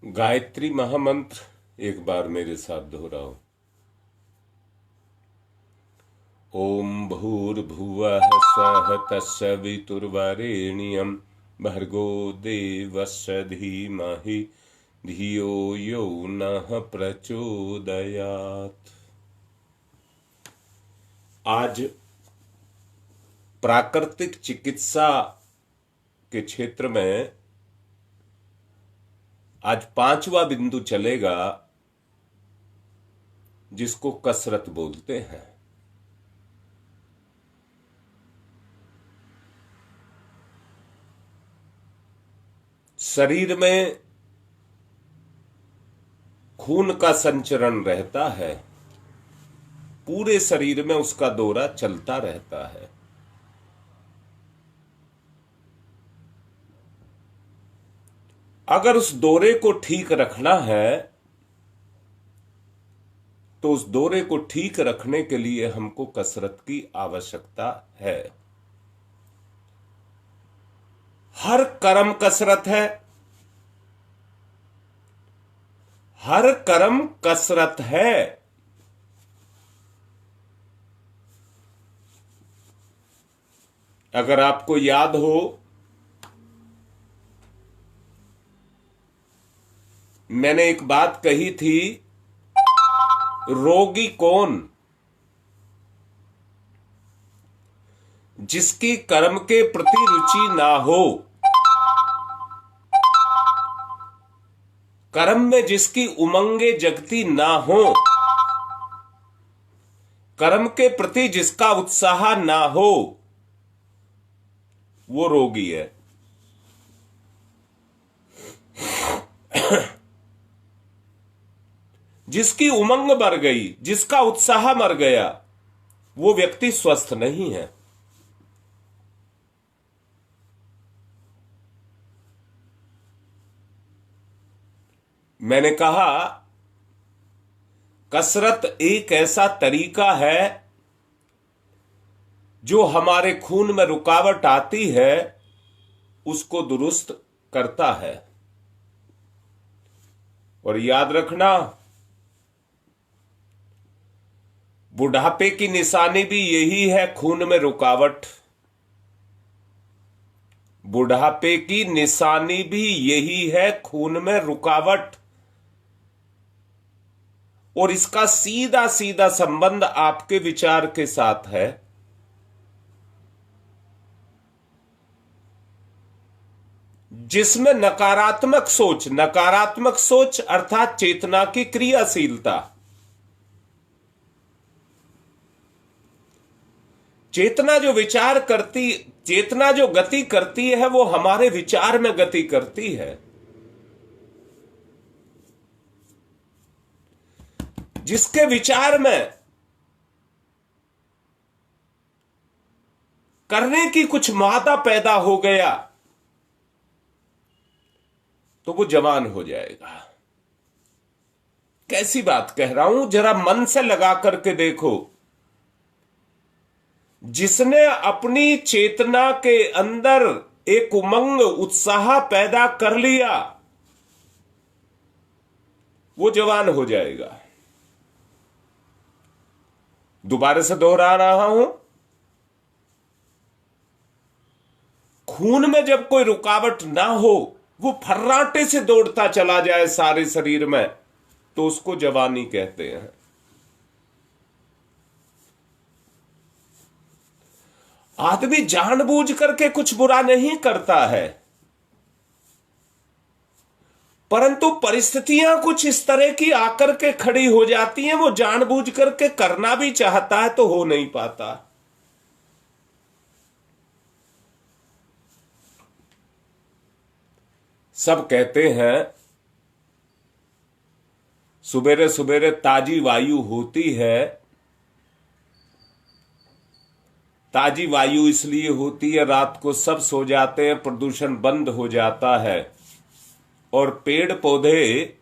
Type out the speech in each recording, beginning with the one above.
गायत्री महामंत्र एक बार मेरे साथ दोहराओ। ओम भूर्भुवः स्वः तत्सवितुर्वरेण्यं भर्गो देवस्य धीमहि धियो यो नः प्रचोदयात्। आज प्राकृतिक चिकित्सा के क्षेत्र में आज 5वां बिंदु चलेगा, जिसको कसरत बोलते हैं। शरीर में खून का संचरण रहता है, पूरे शरीर में उसका दौरा चलता रहता है। अगर उस दौरे को ठीक रखना है तो उस दौरे को ठीक रखने के लिए हमको कसरत की आवश्यकता है। हर कर्म कसरत है, हर कर्म कसरत है। अगर आपको याद हो, मैंने एक बात कही थी, रोगी कौन? जिसकी कर्म के प्रति रुचि ना हो, कर्म में जिसकी उमंगे जगती ना हो, कर्म के प्रति जिसका उत्साह ना हो, वो रोगी है। जिसकी उमंग मर गई, जिसका उत्साह मर गया, वो व्यक्ति स्वस्थ नहीं है। मैंने कहा, कसरत एक ऐसा तरीका है जो हमारे खून में रुकावट आती है उसको दुरुस्त करता है। और याद रखना, बुढ़ापे की निशानी भी यही है, खून में रुकावट। बुढ़ापे की निशानी भी यही है, खून में रुकावट। और इसका सीधा सीधा संबंध आपके विचार के साथ है। जिसमें नकारात्मक सोच अर्थात चेतना की क्रियाशीलता, चेतना जो गति करती है वो हमारे विचार में गति करती है। जिसके विचार में करने की कुछ मादा पैदा हो गया तो वो जवान हो जाएगा। कैसी बात कह रहा हूं, जरा मन से लगा करके देखो। जिसने अपनी चेतना के अंदर एक उमंग उत्साह पैदा कर लिया, वो जवान हो जाएगा। दोबारा से दोहरा रहा हूं, खून में जब कोई रुकावट ना हो, वो फर्राटे से दौड़ता चला जाए सारे शरीर में, तो उसको जवानी कहते हैं। आदमी जानबूझ करके कुछ बुरा नहीं करता है, परंतु परिस्थितियां कुछ इस तरह की आकर के खड़ी हो जाती हैं, वो जानबूझ करके करना भी चाहता है तो हो नहीं पाता। सब कहते हैं सुबेरे सुबेरे ताजी वायु होती है। ताजी वायु इसलिए होती है, रात को सब सो जाते हैं, प्रदूषण बंद हो जाता है और पेड़ पौधे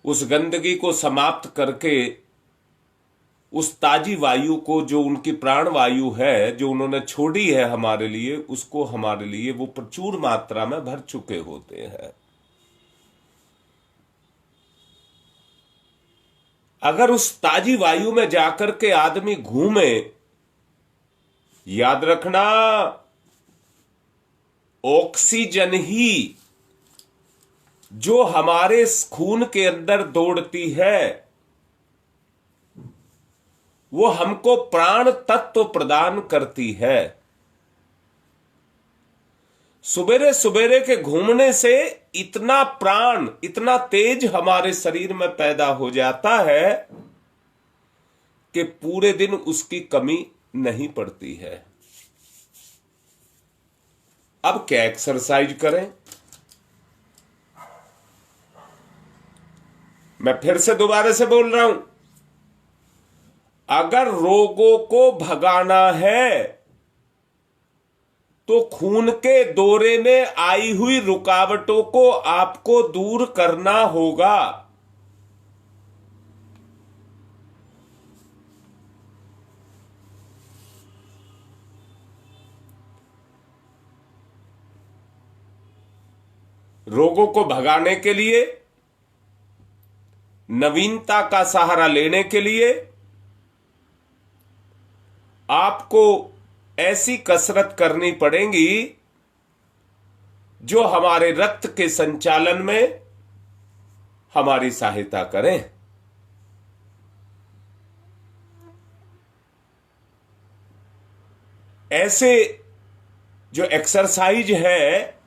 उस गंदगी को समाप्त करके उस ताजी वायु को, जो उनकी प्राण वायु है, जो उन्होंने छोड़ी है हमारे लिए, उसको हमारे लिए वो प्रचुर मात्रा में भर चुके होते हैं। अगर उस ताजी वायु में जाकर के आदमी घूमे, याद रखना ऑक्सीजन ही जो हमारे खून के अंदर दौड़ती है वो हमको प्राण तत्व प्रदान करती है। सुबेरे सुबेरे के घूमने से इतना प्राण, इतना तेज हमारे शरीर में पैदा हो जाता है कि पूरे दिन उसकी कमी नहीं पड़ती है। अब क्या एक्सरसाइज करें? मैं फिर से दोबारा से बोल रहा हूं, अगर रोगों को भगाना है तो खून के दौरे में आई हुई रुकावटों को आपको दूर करना होगा। रोगों को भगाने के लिए, नवीनता का सहारा लेने के लिए आपको ऐसी कसरत करनी पड़ेगी जो हमारे रक्त के संचालन में हमारी सहायता करें। ऐसे जो एक्सरसाइज है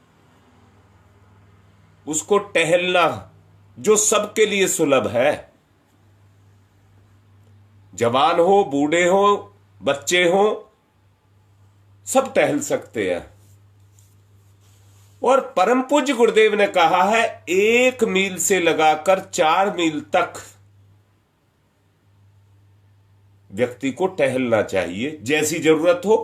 उसको टहलना, जो सबके लिए सुलभ है, जवान हो, बूढ़े हो, बच्चे हो, सब टहल सकते हैं। और परम पूज्य गुरुदेव ने कहा है 1 मील से लगाकर 4 मील तक व्यक्ति को टहलना चाहिए, जैसी जरूरत हो।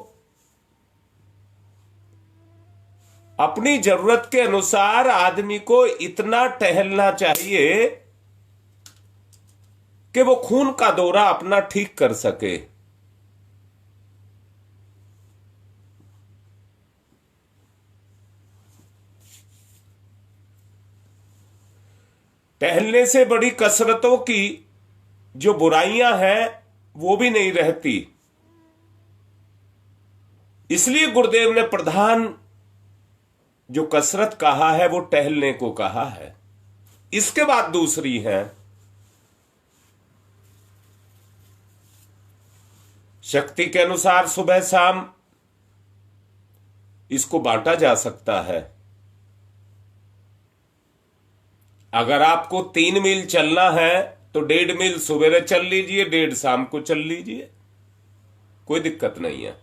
अपनी जरूरत के अनुसार आदमी को इतना टहलना चाहिए कि वो खून का दौरा अपना ठीक कर सके। टहलने से बड़ी कसरतों की जो बुराइयां हैं वो भी नहीं रहती। इसलिए गुरुदेव ने प्रधान जो कसरत कहा है वो टहलने को कहा है। इसके बाद दूसरी है शक्ति के अनुसार सुबह शाम इसको बांटा जा सकता है। अगर आपको 3 मील चलना है तो 1.5 मील सुबह चल लीजिए, 1.5 शाम को चल लीजिए, कोई दिक्कत नहीं है।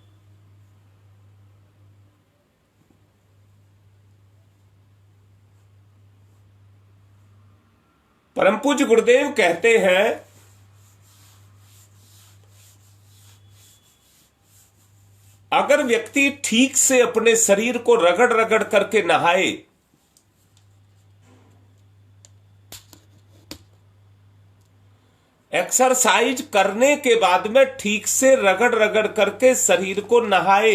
परम पूज्य गुरुदेव कहते हैं अगर व्यक्ति ठीक से अपने शरीर को रगड़ रगड़ करके नहाए, एक्सरसाइज करने के बाद में ठीक से रगड़ रगड़ करके शरीर को नहाए,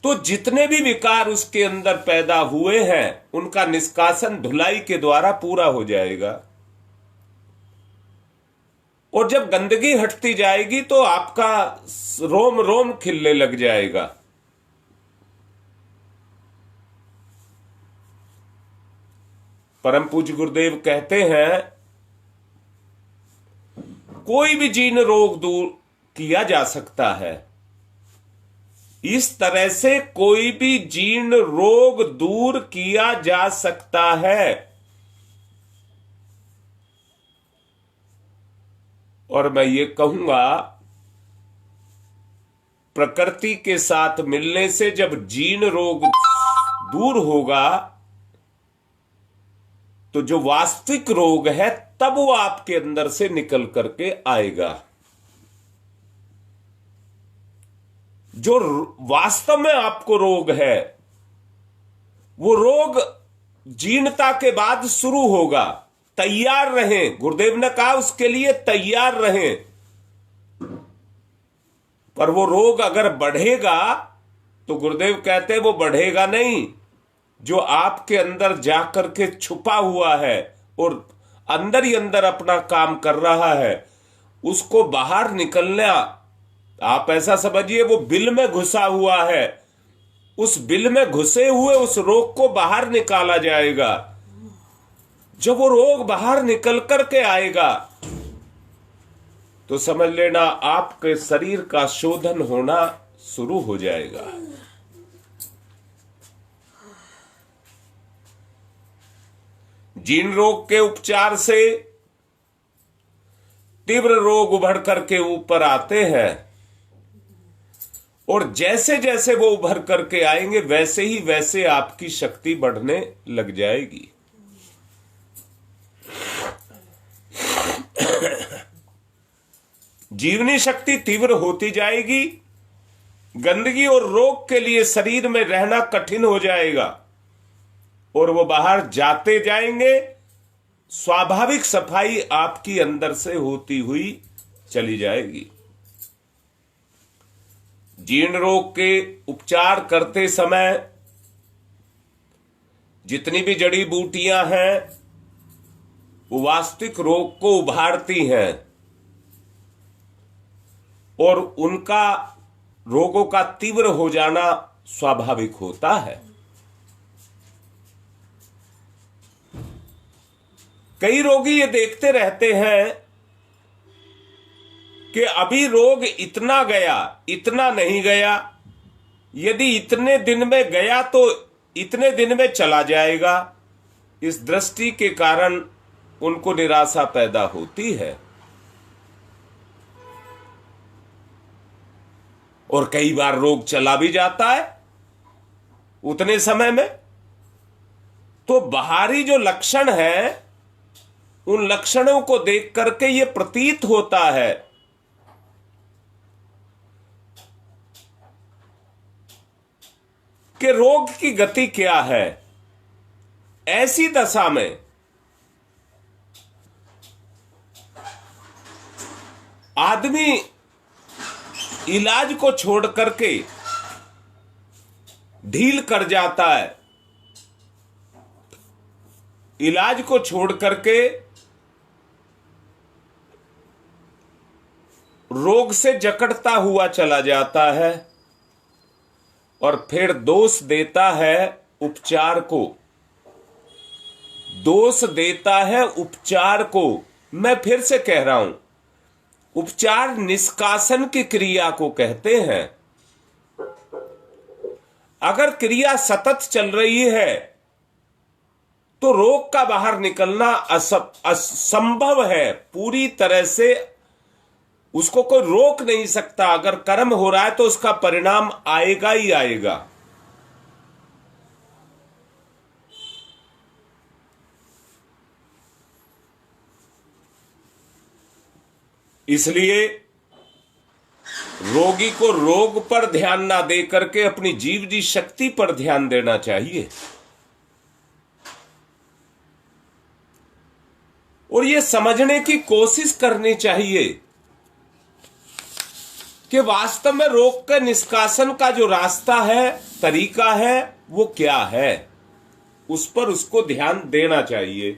तो जितने भी विकार उसके अंदर पैदा हुए हैं उनका निष्कासन धुलाई के द्वारा पूरा हो जाएगा। और जब गंदगी हटती जाएगी तो आपका रोम रोम खिलने लग जाएगा। परम पूज्य गुरुदेव कहते हैं कोई भी जीर्ण रोग दूर किया जा सकता है। इस तरह से कोई भी जीर्ण रोग दूर किया जा सकता है। और मैं ये कहूंगा प्रकृति के साथ मिलने से जब जीर्ण रोग दूर होगा तो जो वास्तविक रोग है तब वो आपके अंदर से निकल करके आएगा। जो वास्तव में आपको रोग है वो रोग जीर्णता के बाद शुरू होगा। तैयार रहें, गुरुदेव ने कहा उसके लिए तैयार रहें। पर वो रोग अगर बढ़ेगा तो गुरुदेव कहते हैं वो बढ़ेगा नहीं, जो आपके अंदर जाकर के छुपा हुआ है और अंदर ही अंदर अपना काम कर रहा है, उसको बाहर निकलना, आप ऐसा समझिए वो बिल में घुसा हुआ है, उस बिल में घुसे हुए उस रोग को बाहर निकाला जाएगा। जब वो रोग बाहर निकल करके आएगा तो समझ लेना आपके शरीर का शोधन होना शुरू हो जाएगा। जीर्ण रोग के उपचार से तीव्र रोग उभर करके ऊपर आते हैं, और जैसे जैसे वो उभर करके आएंगे वैसे ही वैसे आपकी शक्ति बढ़ने लग जाएगी। जीवनी शक्ति तीव्र होती जाएगी, गंदगी और रोग के लिए शरीर में रहना कठिन हो जाएगा, और वो बाहर जाते जाएंगे। स्वाभाविक सफाई आपकी अंदर से होती हुई चली जाएगी। जीर्ण रोग के उपचार करते समय जितनी भी जड़ी बूटियां हैं वो वास्तविक रोग को उभारती हैं, और उनका रोगों का तीव्र हो जाना स्वाभाविक होता है। कई रोगी ये देखते रहते हैं कि अभी रोग इतना गया, इतना नहीं गया, यदि इतने दिन में गया तो इतने दिन में चला जाएगा। इस दृष्टि के कारण उनको निराशा पैदा होती है, और कई बार रोग चला भी जाता है उतने समय में। तो बाहरी जो लक्षण है उन लक्षणों को देख करके ये प्रतीत होता है कि रोग की गति क्या है। ऐसी दशा में आदमी इलाज को छोड़ करके ढील कर जाता है, इलाज को छोड़ करके रोग से जकड़ता हुआ चला जाता है, और फिर दोष देता है उपचार को, दोष देता है उपचार को। मैं फिर से कह रहा हूं, उपचार निष्कासन की क्रिया को कहते हैं। अगर क्रिया सतत चल रही है तो रोग का बाहर निकलना असंभव है, पूरी तरह से उसको कोई रोक नहीं सकता। अगर कर्म हो रहा है तो उसका परिणाम आएगा ही आएगा। इसलिए रोगी को रोग पर ध्यान ना दे करके अपनी जीवनी शक्ति पर ध्यान देना चाहिए, और यह समझने की कोशिश करनी चाहिए कि वास्तव में रोग के निष्कासन का जो रास्ता है, तरीका है, वो क्या है। उस पर उसको ध्यान देना चाहिए।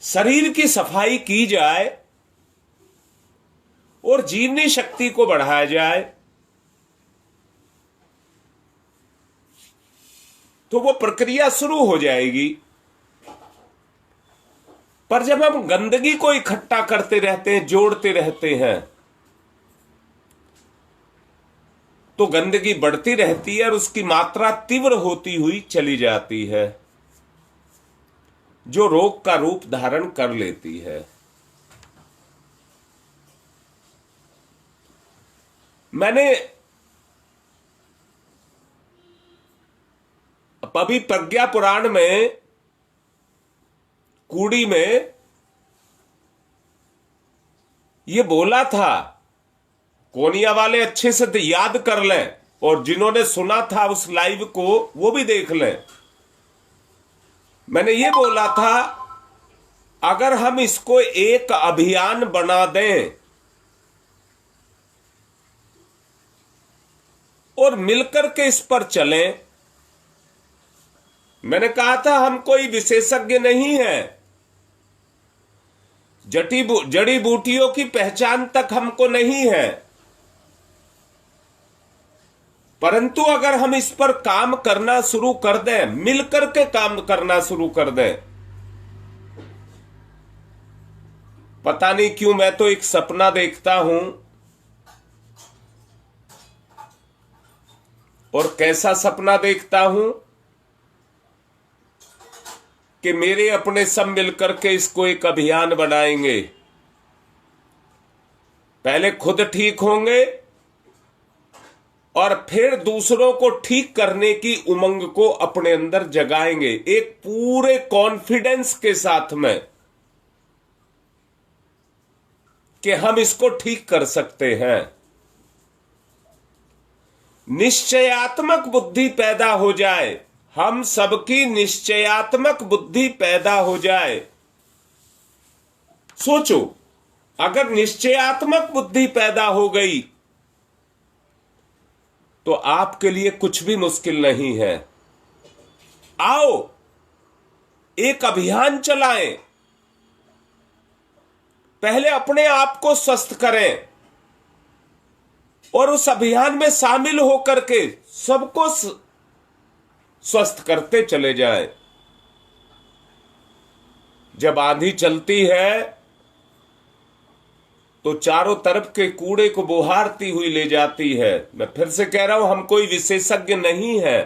शरीर की सफाई की जाए और जीवनी शक्ति को बढ़ाया जाए तो वो प्रक्रिया शुरू हो जाएगी। पर जब हम गंदगी को इकट्ठा करते रहते हैं, जोड़ते रहते हैं, तो गंदगी बढ़ती रहती है और उसकी मात्रा तीव्र होती हुई चली जाती है, जो रोग का रूप धारण कर लेती है। मैंने अभी प्रज्ञा पुराण में कूड़ी में ये बोला था, कोनिया वाले अच्छे से याद कर लें, और जिन्होंने सुना था उस लाइव को वो भी देख लें। मैंने ये बोला था, अगर हम इसको एक अभियान बना दें और मिलकर के इस पर चलें मैंने कहा था हम कोई विशेषज्ञ नहीं है, जड़ी बूटियों की पहचान तक हमको नहीं है, परंतु अगर हम इस पर काम करना शुरू कर दें, मिलकर के काम करना शुरू कर दें। पता नहीं क्यों मैं तो एक सपना देखता हूं, और कैसा सपना देखता हूं कि मेरे अपने सब मिलकर के इसको एक अभियान बनाएंगे। पहले खुद ठीक होंगे और फिर दूसरों को ठीक करने की उमंग को अपने अंदर जगाएंगे, एक पूरे कॉन्फिडेंस के साथ में कि हम इसको ठीक कर सकते हैं। निश्चयात्मक बुद्धि पैदा हो जाए, हम सबकी निश्चयात्मक बुद्धि पैदा हो जाए। सोचो, अगर निश्चयात्मक बुद्धि पैदा हो गई तो आपके लिए कुछ भी मुश्किल नहीं है। आओ एक अभियान चलाएं, पहले अपने आप को स्वस्थ करें और उस अभियान में शामिल होकर के सबको स्वस्थ करते चले जाएं। जब आंधी चलती है तो चारों तरफ के कूड़े को बुहारती हुई ले जाती है। मैं फिर से कह रहा हूं, हम कोई विशेषज्ञ नहीं है,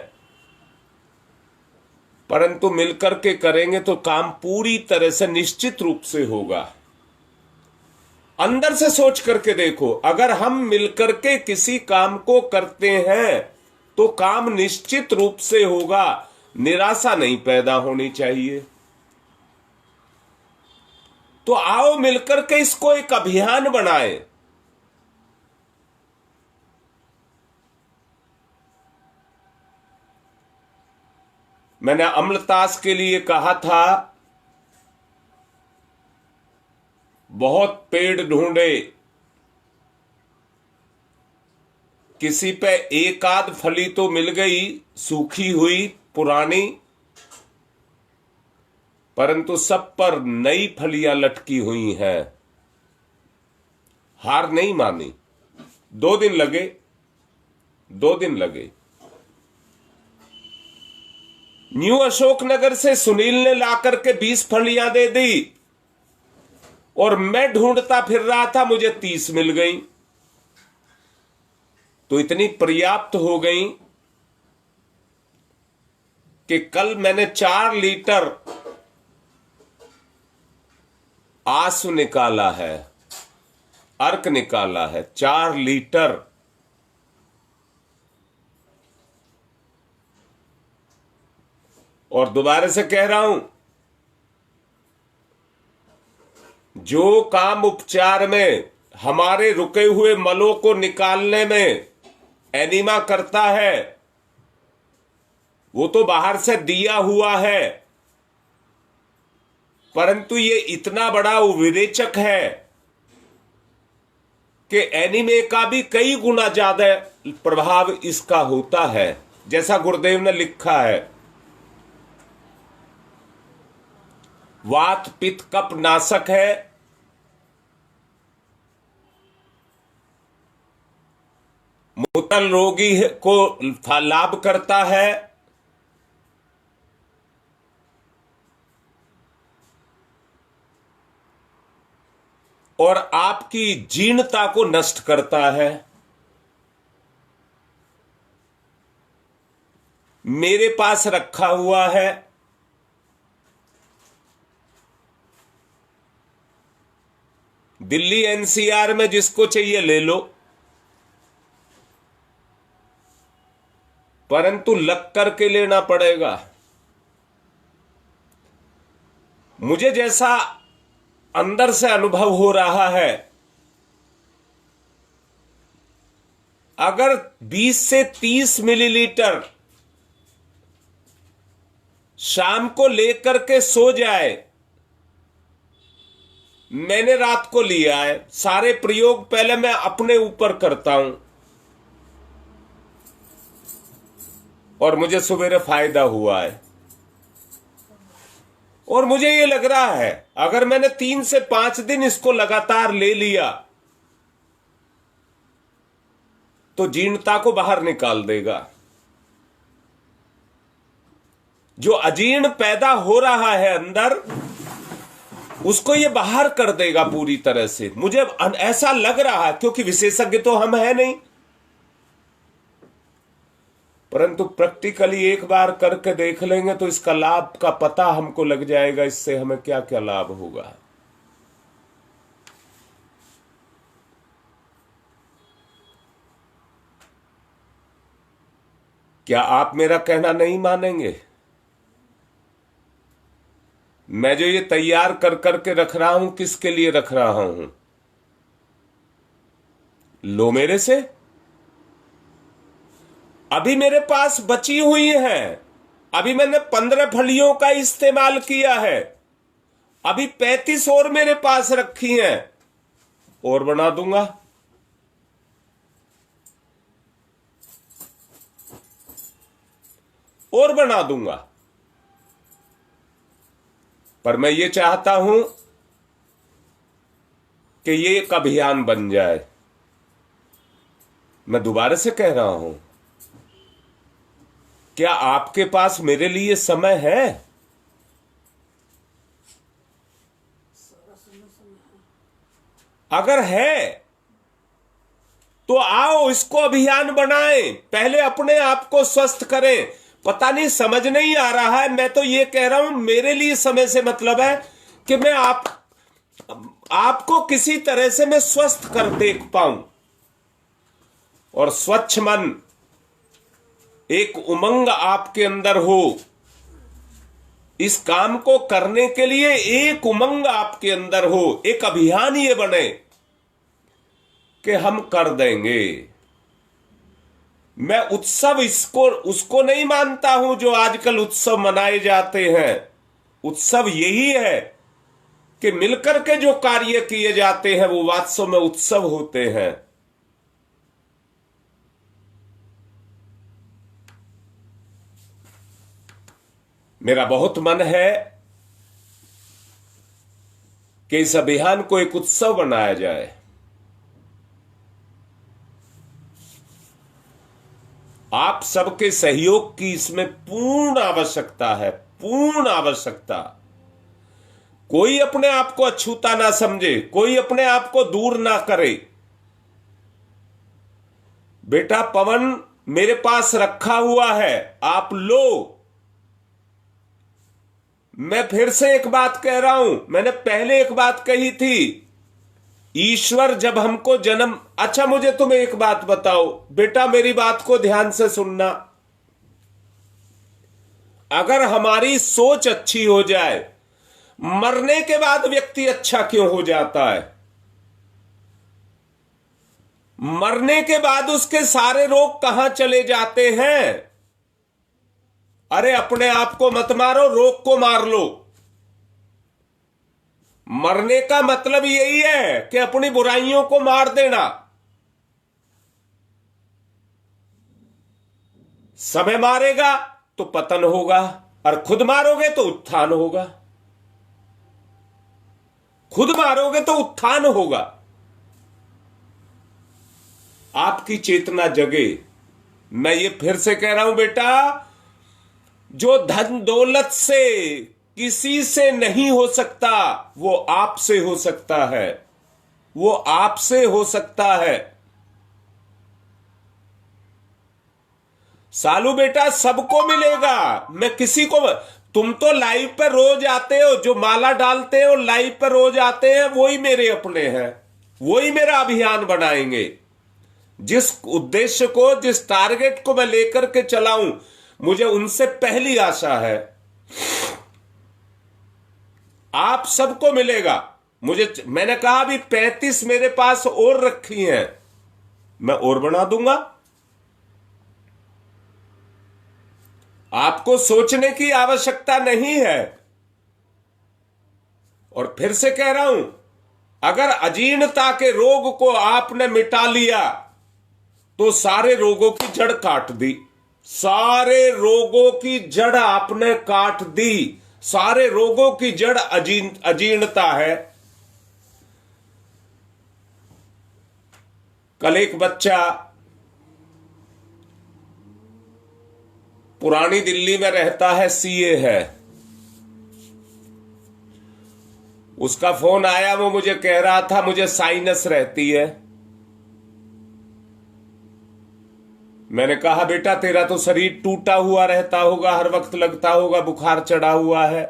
परंतु मिलकर के करेंगे तो काम पूरी तरह से निश्चित रूप से होगा। अंदर से सोच करके देखो, अगर हम मिलकर के किसी काम को करते हैं तो काम निश्चित रूप से होगा। निराशा नहीं पैदा होनी चाहिए। तो आओ मिलकर के इसको एक अभियान बनाएं। मैंने अम्लतास के लिए कहा था, बहुत पेड़ ढूंढे, किसी पे एक आध फली तो मिल गई, सूखी हुई पुरानी, परंतु सब पर नई फलियां लटकी हुई हैं। हार नहीं मानी, 2 दिन लगे, 2 दिन लगे। न्यू अशोकनगर से सुनील ने लाकर के 20 फलियां दे दी और मैं ढूंढता फिर रहा था, मुझे 30 मिल गई। तो इतनी पर्याप्त हो गई कि कल मैंने 4 लीटर आंसू निकाला है, अर्क निकाला है, 4 लीटर। और दोबारा से कह रहा हूं, जो काम उपचार में हमारे रुके हुए मलों को निकालने में एनीमा करता है, वो तो बाहर से दिया हुआ है, परंतु ये इतना बड़ा विरेचक है कि एनीमे का भी कई गुना ज्यादा प्रभाव इसका होता है, जैसा गुरुदेव ने लिखा है। वात पित्त कफ नाशक है, मूत्र रोगी को लाभ करता है, और आपकी जीर्णता को नष्ट करता है। मेरे पास रखा हुआ है, दिल्ली एनसीआर में जिसको चाहिए ले लो, परंतु लग करके लेना पड़ेगा। मुझे जैसा अंदर से अनुभव हो रहा है, अगर 20 से 30 मिलीलीटर शाम को लेकर के सो जाए, मैंने रात को लिया है, सारे प्रयोग पहले मैं अपने ऊपर करता हूं और मुझे सवेरे फायदा हुआ है। और मुझे ये लग रहा है अगर मैंने 3 से 5 दिन इसको लगातार ले लिया तो जीर्णता को बाहर निकाल देगा। जो अजीर्ण पैदा हो रहा है अंदर, उसको ये बाहर कर देगा पूरी तरह से। मुझे ऐसा लग रहा है, क्योंकि विशेषज्ञ तो हम है नहीं, परंतु प्रैक्टिकली एक बार करके देख लेंगे तो इसका लाभ का पता हमको लग जाएगा, इससे हमें क्या क्या लाभ होगा। क्या आप मेरा कहना नहीं मानेंगे? मैं जो ये तैयार कर करके रख रहा हूं, किसके लिए रख रहा हूं? लो मेरे से। अभी मेरे पास बची हुई है, अभी मैंने 15 फलियों का इस्तेमाल किया है, अभी 35 और मेरे पास रखी हैं, और बना दूंगा। और बना दूंगा। पर मैं ये चाहता हूं कि ये एक अभियान बन जाए। मैं दोबारा से कह रहा हूं, क्या आपके पास मेरे लिए समय है? अगर है तो आओ इसको अभियान बनाएं। पहले अपने आप को स्वस्थ करें। पता नहीं, समझ नहीं आ रहा है। मैं तो ये कह रहा हूं, मेरे लिए समय से मतलब है कि मैं आपको किसी तरह से मैं स्वस्थ कर देख पाऊं। और स्वच्छ मन, एक उमंग आपके अंदर हो, इस काम को करने के लिए एक उमंग आपके अंदर हो, एक अभियान ये बने कि हम कर देंगे। मैं उत्सव उसको नहीं मानता हूं जो आजकल उत्सव मनाए जाते हैं। उत्सव यही है कि मिलकर के जो कार्य किए जाते हैं वो वास्तव में उत्सव होते हैं। मेरा बहुत मन है कि इस अभियान को एक उत्सव बनाया जाए। आप सबके सहयोग की इसमें पूर्ण आवश्यकता है, पूर्ण आवश्यकता। कोई अपने आप को अछूता ना समझे, कोई अपने आप को दूर ना करे। बेटा पवन मेरे पास रखा हुआ है, आप लो। मैं फिर से एक बात कह रहा हूं, मैंने पहले एक बात कही थी। ईश्वर जब हमको जन्म, अच्छा मुझे तुम एक बात बताओ बेटा, मेरी बात को ध्यान से सुनना। अगर हमारी सोच अच्छी हो जाए, मरने के बाद व्यक्ति अच्छा क्यों हो जाता है? मरने के बाद उसके सारे रोग कहां चले जाते हैं? अरे अपने आप को मत मारो, रोग को मार लो। मरने का मतलब यही है कि अपनी बुराइयों को मार देना। समय मारेगा तो पतन होगा, और खुद मारोगे तो उत्थान होगा। खुद मारोगे तो उत्थान होगा। आपकी चेतना जगे। मैं ये फिर से कह रहा हूं बेटा, जो धन दौलत से किसी से नहीं हो सकता वो आपसे हो सकता है। वो आपसे हो सकता है। सालू बेटा सबको मिलेगा, मैं किसी को। तुम तो लाइव पर रोज आते हो, जो माला डालते हो लाइव पर रोज आते हैं, वही मेरे अपने हैं, वही मेरा अभियान बनाएंगे। जिस उद्देश्य को, जिस टारगेट को मैं लेकर के चलाऊं, मुझे उनसे पहली आशा है। आप सबको मिलेगा। मैंने कहा अभी 35 मेरे पास और रखी हैं, मैं और बना दूंगा। आपको सोचने की आवश्यकता नहीं है। और फिर से कह रहा हूं, अगर अजीर्णता के रोग को आपने मिटा लिया तो सारे रोगों की जड़ काट दी। सारे रोगों की जड़ आपने काट दी। सारे रोगों की जड़ अजीर्णता है। कल एक बच्चा पुरानी दिल्ली में रहता है, सीए है, उसका फोन आया, वो मुझे कह रहा था मुझे साइनस रहती है। मैंने कहा बेटा तेरा तो शरीर टूटा हुआ रहता होगा, हर वक्त लगता होगा बुखार चढ़ा हुआ है,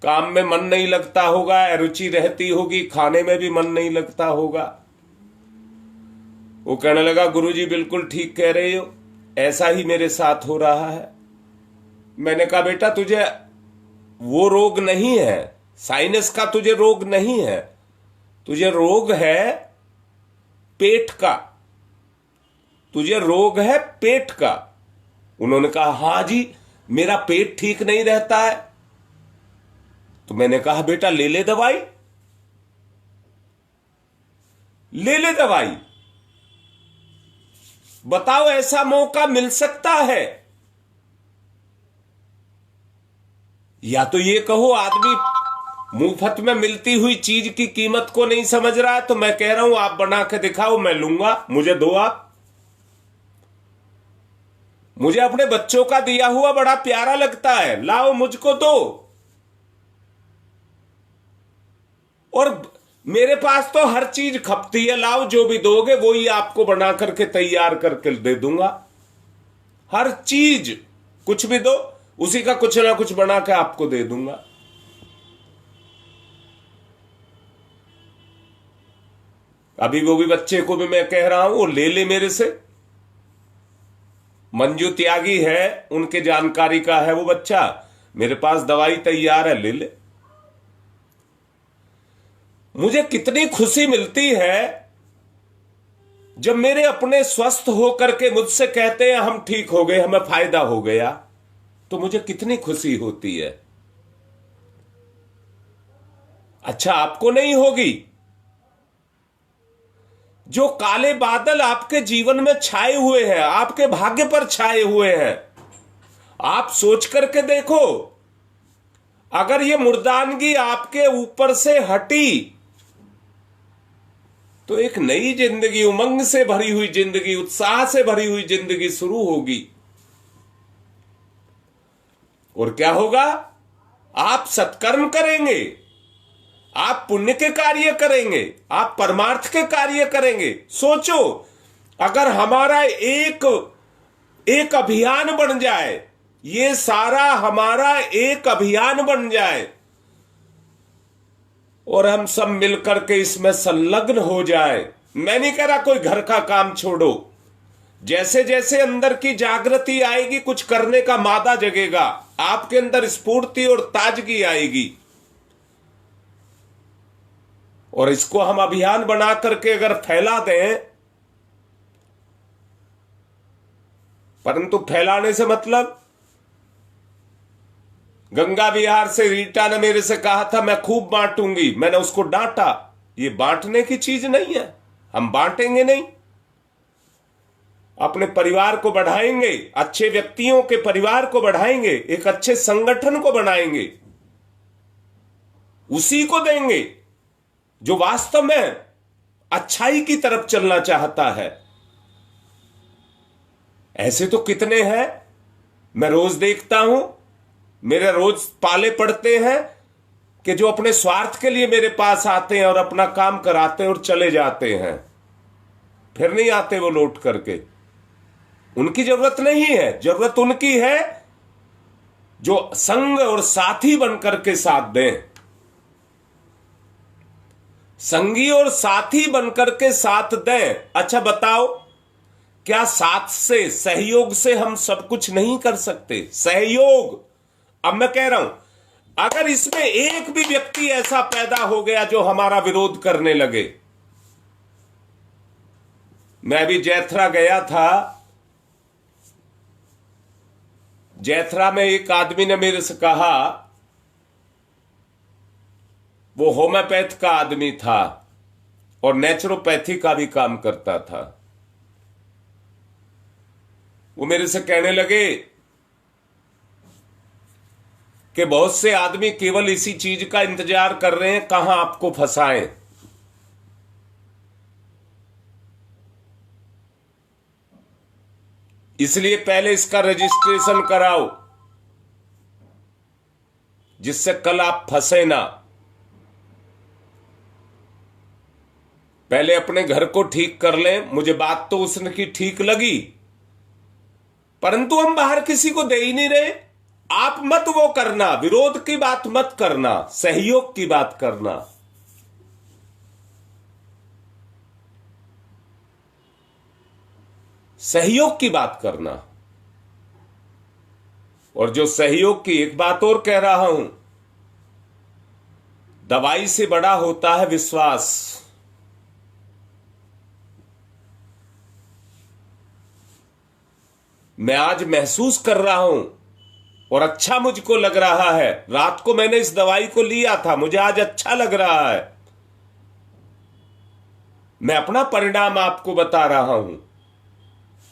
काम में मन नहीं लगता होगा, अरुचि रहती होगी, खाने में भी मन नहीं लगता होगा। वो कहने लगा गुरुजी बिल्कुल ठीक कह रहे हो, ऐसा ही मेरे साथ हो रहा है। मैंने कहा बेटा तुझे वो रोग नहीं है, साइनस का तुझे रोग नहीं है, तुझे रोग है पेट का, तुझे रोग है पेट का। उन्होंने कहा हाँ जी मेरा पेट ठीक नहीं रहता है। तो मैंने कहा बेटा ले ले दवाई, ले ले दवाई। बताओ ऐसा मौका मिल सकता है? या तो ये कहो आदमी मुफ्त में मिलती हुई चीज की कीमत को नहीं समझ रहा है, तो मैं कह रहा हूं आप बना के दिखाओ, मैं लूंगा, मुझे दो आप। मुझे अपने बच्चों का दिया हुआ बड़ा प्यारा लगता है, लाओ मुझको दो। और मेरे पास तो हर चीज खपती है, लाओ जो भी दोगे वो ही आपको बना करके तैयार करके दे दूंगा। हर चीज कुछ भी दो उसी का कुछ ना कुछ बना के आपको दे दूंगा। अभी वो भी बच्चे को भी मैं कह रहा हूं वो ले ले मेरे से। मंजू त्यागी है, उनके जानकारी का है वो बच्चा, मेरे पास दवाई तैयार है, ले ले। मुझे कितनी खुशी मिलती है जब मेरे अपने स्वस्थ होकर के मुझसे कहते हैं हम ठीक हो गए, हमें फायदा हो गया, तो मुझे कितनी खुशी होती है। अच्छा आपको नहीं होगी? जो काले बादल आपके जीवन में छाए हुए हैं, आपके भाग्य पर छाए हुए हैं, आप सोच करके देखो, अगर ये मुर्दानगी आपके ऊपर से हटी तो एक नई जिंदगी, उमंग से भरी हुई जिंदगी, उत्साह से भरी हुई जिंदगी शुरू होगी। और क्या होगा? आप सत्कर्म करेंगे, आप पुण्य के कार्य करेंगे, आप परमार्थ के कार्य करेंगे। सोचो अगर हमारा एक अभियान बन जाए, ये सारा हमारा एक अभियान बन जाए और हम सब मिलकर के इसमें संलग्न हो जाए। मैं नहीं कह रहा कोई घर का काम छोड़ो, जैसे जैसे अंदर की जागृति आएगी कुछ करने का मादा जगेगा, आपके अंदर स्फूर्ति और ताजगी आएगी, और इसको हम अभियान बना करके अगर फैला दें, परंतु फैलाने से मतलब, गंगा विहार से रीटा ने मेरे से कहा था मैं खूब बांटूंगी, मैंने उसको डांटा। ये बांटने की चीज नहीं है, हम बांटेंगे नहीं, अपने परिवार को बढ़ाएंगे, अच्छे व्यक्तियों के परिवार को बढ़ाएंगे, एक अच्छे संगठन को बनाएंगे, उसी को देंगे जो वास्तव में अच्छाई की तरफ चलना चाहता है। ऐसे तो कितने हैं, मैं रोज देखता हूं, मेरे रोज पाले पड़ते हैं कि जो अपने स्वार्थ के लिए मेरे पास आते हैं और अपना काम कराते हैं और चले जाते हैं, फिर नहीं आते वो लौट करके। उनकी जरूरत नहीं है, जरूरत उनकी है जो संग और साथी बनकर के साथ दें, संगी और साथी बनकर के साथ दें। अच्छा बताओ, क्या साथ से, सहयोग से हम सब कुछ नहीं कर सकते? सहयोग, अब मैं कह रहा हूं अगर इसमें एक भी व्यक्ति ऐसा पैदा हो गया जो हमारा विरोध करने लगे। मैं अभी जैथरा गया था, जैथरा में एक आदमी ने मेरे से कहा, वो होम्योपैथ का आदमी था और नेचुरोपैथी का भी काम करता था। वो मेरे से कहने लगे कि बहुत से आदमी केवल इसी चीज का इंतजार कर रहे हैं कहां आपको फंसाएं। इसलिए पहले इसका रजिस्ट्रेशन कराओ, जिससे कल आप फंसे ना। पहले अपने घर को ठीक कर लें। मुझे बात तो उसकी ठीक लगी, परंतु हम बाहर किसी को दे ही नहीं रहे। आप मत वो करना, विरोध की बात मत करना, सहयोग की बात करना। सहयोग की बात करना। और जो सहयोग की, एक बात और कह रहा हूं, दवाई से बड़ा होता है विश्वास। मैं आज महसूस कर रहा हूं और अच्छा मुझको लग रहा है। रात को मैंने इस दवाई को लिया था, मुझे आज अच्छा लग रहा है। मैं अपना परिणाम आपको बता रहा हूं।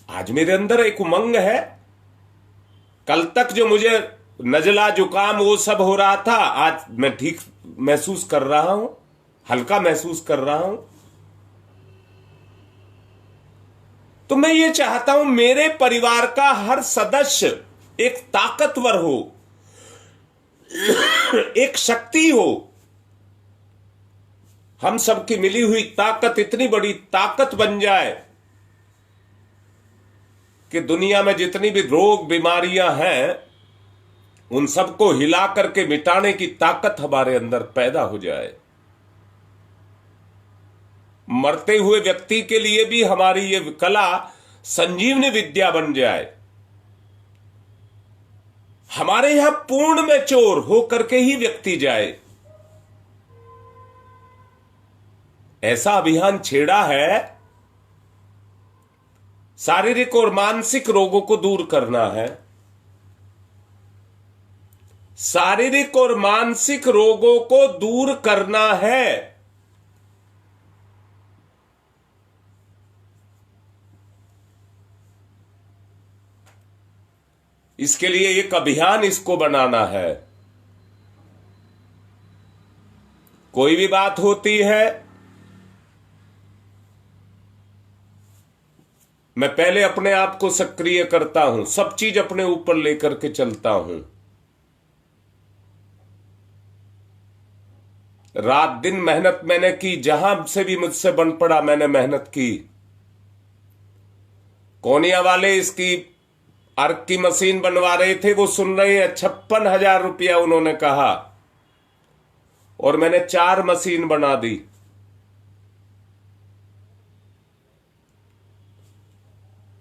आज मेरे अंदर एक उमंग है। कल तक जो मुझे नजला जुकाम वो सब हो रहा था, आज मैं ठीक महसूस कर रहा हूं, हल्का महसूस कर रहा हूं। तो मैं ये चाहता हूं मेरे परिवार का हर सदस्य एक ताकतवर हो, एक शक्ति हो। हम सबकी मिली हुई ताकत इतनी बड़ी ताकत बन जाए कि दुनिया में जितनी भी रोग बीमारियां हैं उन सबको हिला करके मिटाने की ताकत हमारे अंदर पैदा हो जाए। मरते हुए व्यक्ति के लिए भी हमारी ये कला संजीवनी विद्या बन जाए। हमारे यहां पूर्ण में चोर हो करके ही व्यक्ति जाए। ऐसा अभियान छेड़ा है। शारीरिक और मानसिक रोगों को दूर करना है। शारीरिक और मानसिक रोगों को दूर करना है। इसके लिए एक अभियान इसको बनाना है। कोई भी बात होती है, मैं पहले अपने आप को सक्रिय करता हूं, सब चीज अपने ऊपर लेकर के चलता हूं। रात दिन मेहनत मैंने की, जहां से भी मुझसे बन पड़ा मैंने मेहनत की। कोनिया वाले इसकी अर्क की मशीन बनवा रहे थे, वो सुन रहे हैं 56,000 रुपया उन्होंने कहा, और मैंने 4 मशीन बना दी।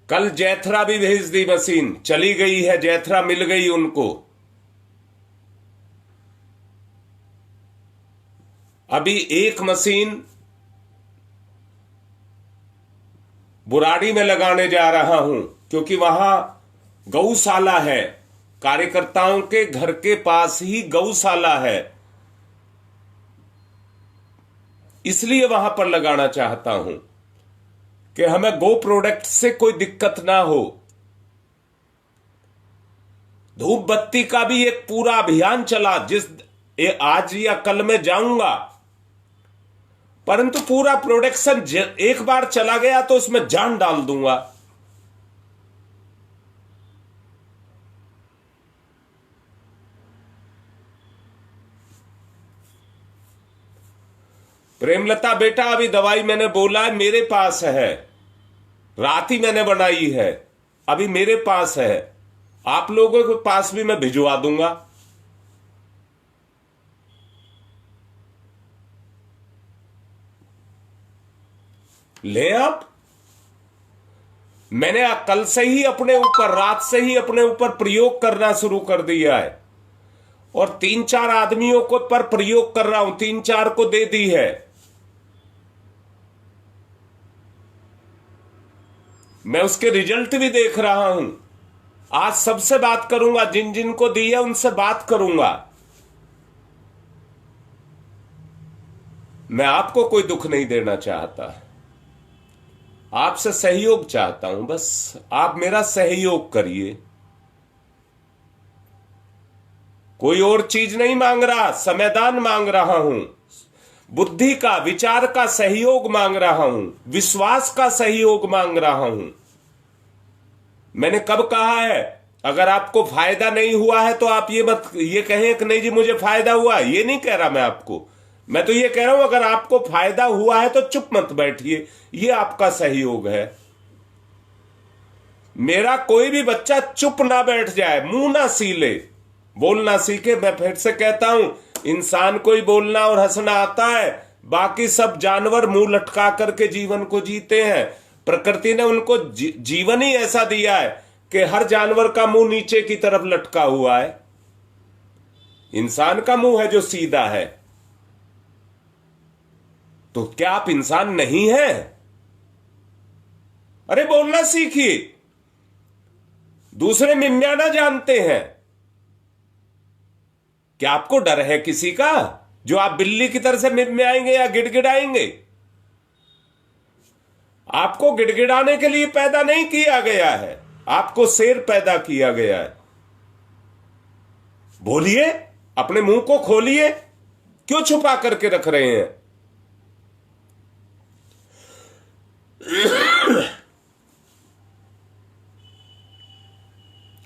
कल जैथरा भी भेज दी मशीन, चली गई है, जैथरा मिल गई उनको। अभी एक मशीन बुराड़ी में लगाने जा रहा हूं, क्योंकि वहां गौशाला है। कार्यकर्ताओं के घर के पास ही गौशाला है, इसलिए वहां पर लगाना चाहता हूं कि हमें गो प्रोडक्ट से कोई दिक्कत ना हो। धूप बत्ती का भी एक पूरा अभियान चला, आज या कल मैं जाऊंगा, परंतु पूरा प्रोडक्शन एक बार चला गया तो उसमें जान डाल दूंगा। प्रेमलता बेटा, अभी दवाई मैंने बोला है मेरे पास है, रात ही मैंने बनाई है, अभी मेरे पास है। आप लोगों के पास भी मैं भिजवा दूंगा। ले आप। मैंने कल से ही अपने ऊपर, रात से ही अपने ऊपर प्रयोग करना शुरू कर दिया है, और 3-4 आदमियों को पर प्रयोग कर रहा हूं, 3-4 को दे दी है। मैं उसके रिजल्ट भी देख रहा हूं। आज सबसे बात करूंगा, जिन जिन को दी है उनसे बात करूंगा। मैं आपको कोई दुख नहीं देना चाहता, आपसे सहयोग चाहता हूं। बस आप मेरा सहयोग करिए। कोई और चीज नहीं मांग रहा, समयदान मांग रहा हूं, बुद्धि का, विचार का सहयोग मांग रहा हूं, विश्वास का सहयोग मांग रहा हूं। मैंने कब कहा है, अगर आपको फायदा नहीं हुआ है तो आप ये कहें कि नहीं जी मुझे फायदा हुआ, ये नहीं कह रहा मैं आपको। मैं तो ये कह रहा हूं अगर आपको फायदा हुआ है तो चुप मत बैठिए, ये आपका सहयोग है। मेरा कोई भी बच्चा चुप ना बैठ जाए, मुंह ना सीले, बोलना सीखे। मैं फिर से कहता हूं, इंसान को ही बोलना और हंसना आता है, बाकी सब जानवर मुंह लटका करके जीवन को जीते हैं। प्रकृति ने उनको जीवन ही ऐसा दिया है कि हर जानवर का मुंह नीचे की तरफ लटका हुआ है, इंसान का मुंह है जो सीधा है। तो क्या आप इंसान नहीं हैं? अरे बोलना सीखिए। दूसरे मिमियाना जानते हैं, क्या आपको डर है किसी का जो आप बिल्ली की तरह से मिमियाएंगे या गिड़गिड़ाएंगे? आपको गिड़गिड़ाने के लिए पैदा नहीं किया गया है, आपको शेर पैदा किया गया है। बोलिए, अपने मुंह को खोलिए, क्यों छुपा करके रख रहे हैं?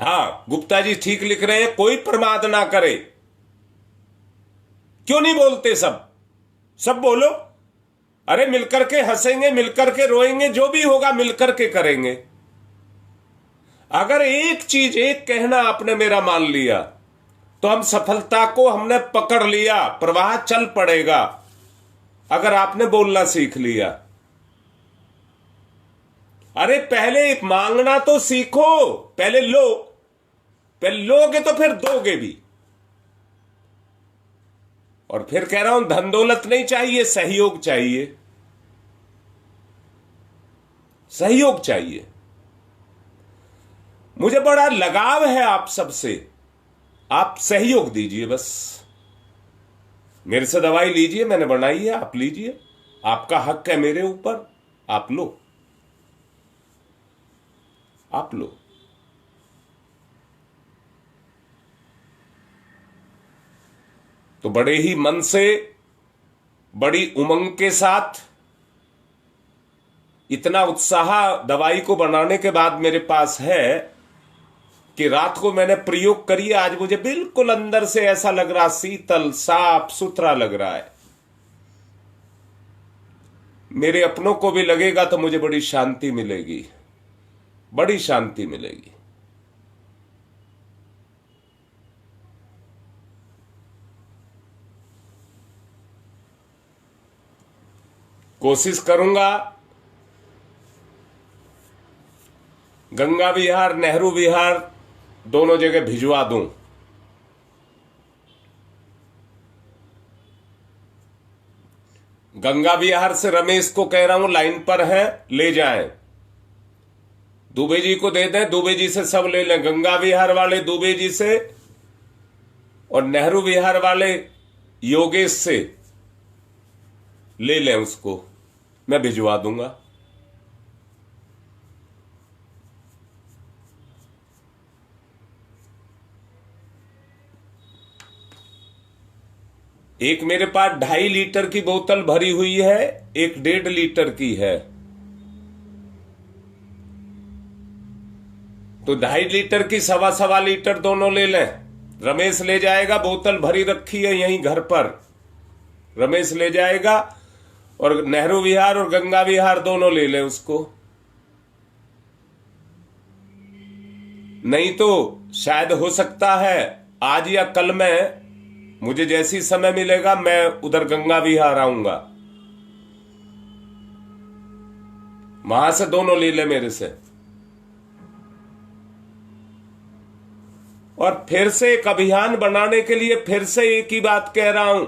हाँ, गुप्ता जी ठीक लिख रहे हैं, कोई प्रमाद ना करे। क्यों नहीं बोलते? सब बोलो। अरे मिलकर के हंसेंगे, मिलकर के रोएंगे, जो भी होगा मिलकर के करेंगे। अगर एक चीज, एक कहना आपने मेरा मान लिया तो हम सफलता को हमने पकड़ लिया, प्रवाह चल पड़ेगा। अगर आपने बोलना सीख लिया, अरे पहले मांगना तो सीखो, पहले लोगे तो फिर दोगे भी। और फिर कह रहा हूं, धन दौलत नहीं चाहिए, सहयोग चाहिए, सहयोग चाहिए। मुझे बड़ा लगाव है आप सबसे, आप सहयोग दीजिए बस। मेरे से दवाई लीजिए, मैंने बनाई है, आप लीजिए, आपका हक है मेरे ऊपर, आप लो, आप लो। तो बड़े ही मन से, बड़ी उमंग के साथ, इतना उत्साह दवाई को बनाने के बाद मेरे पास है कि रात को मैंने प्रयोग करी, आज मुझे बिल्कुल अंदर से ऐसा लग रहा, शीतल, साफ सुथरा लग रहा है। मेरे अपनों को भी लगेगा तो मुझे बड़ी शांति मिलेगी, बड़ी शांति मिलेगी। कोशिश करूंगा गंगा विहार, नेहरू विहार दोनों जगह भिजवा दूं। गंगा विहार से रमेश को कह रहा हूं, लाइन पर है, ले जाएं। दुबे जी को दे दें, दुबे जी से सब ले लें। गंगा विहार वाले दुबे जी से और नेहरू विहार वाले योगेश से ले लें, उसको मैं भिजवा दूंगा। एक मेरे पास 2.5 लीटर की बोतल भरी हुई है, एक 1.5 लीटर की है। तो 2.5 लीटर की सवा लीटर दोनों ले लें। रमेश ले जाएगा, बोतल भरी रखी है यहीं घर पर, रमेश ले जाएगा। और नेहरू विहार और गंगा विहार दोनों ले लें उसको। नहीं तो शायद हो सकता है आज या कल में, मुझे जैसी समय मिलेगा मैं उधर गंगा विहार आऊंगा, वहां से दोनों ले ले मेरे से। और फिर से एक अभियान बनाने के लिए फिर से एक ही बात कह रहा हूं,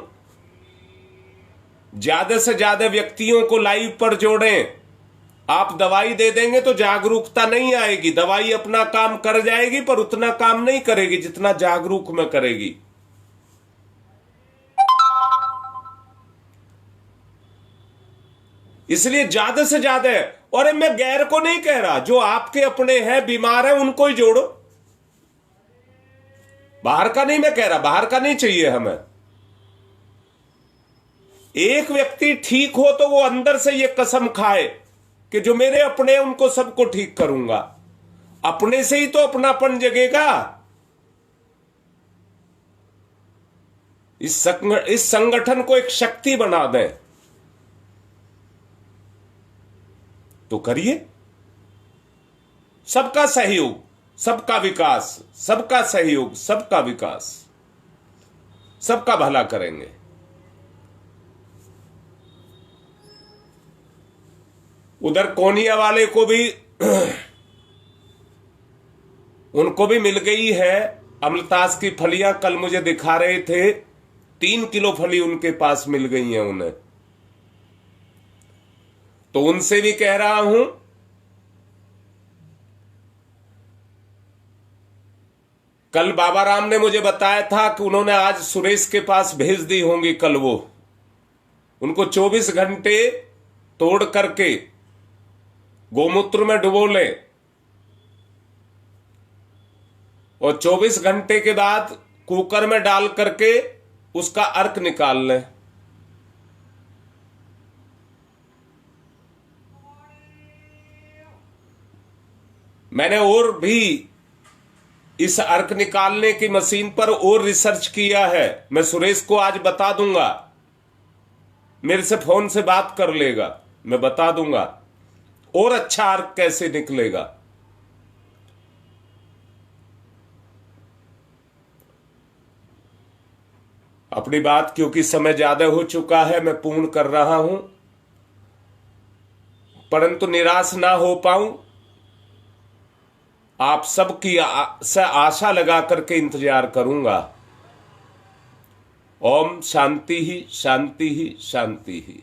ज्यादा से ज्यादा व्यक्तियों को लाइव पर जोड़ें। आप दवाई दे देंगे तो जागरूकता नहीं आएगी, दवाई अपना काम कर जाएगी पर उतना काम नहीं करेगी जितना जागरूक में करेगी। इसलिए ज्यादा से ज्यादा, और मैं गैर को नहीं कह रहा, जो आपके अपने हैं बीमार हैं उनको ही जोड़ो। बाहर का नहीं, मैं कह रहा बाहर का नहीं चाहिए हमें। एक व्यक्ति ठीक हो तो वो अंदर से ये कसम खाए कि जो मेरे अपने उनको सबको ठीक करूंगा। अपने से ही तो अपनापन जगेगा। इस संगठन को एक शक्ति बना दें तो करिए। सबका सहयोग, सबका विकास, सबका सहयोग, सबका विकास, सबका भला करेंगे। उधर कोनिया वाले को भी उनको भी मिल गई है अमलतास की फलियां। कल मुझे दिखा रहे थे 3 किलो फली उनके पास मिल गई हैं उन्हें। तो उनसे भी कह रहा हूं कल बाबा राम ने मुझे बताया था कि उन्होंने आज सुरेश के पास भेज दी होंगी। कल वो उनको 24 घंटे तोड़ करके गोमूत्र में डुबो ले और 24 घंटे के बाद कुकर में डाल करके उसका अर्क निकाल लें। मैंने और भी इस अर्क निकालने की मशीन पर और रिसर्च किया है। मैं सुरेश को आज बता दूंगा, मेरे से फोन से बात कर लेगा, मैं बता दूंगा और अच्छा अर्क कैसे निकलेगा। अपनी बात क्योंकि समय ज्यादा हो चुका है मैं पूर्ण कर रहा हूं, परंतु निराश ना हो पाऊं, आप सबकी से आशा लगा करके इंतजार करूंगा। ओम शांति ही शांति ही शांति ही।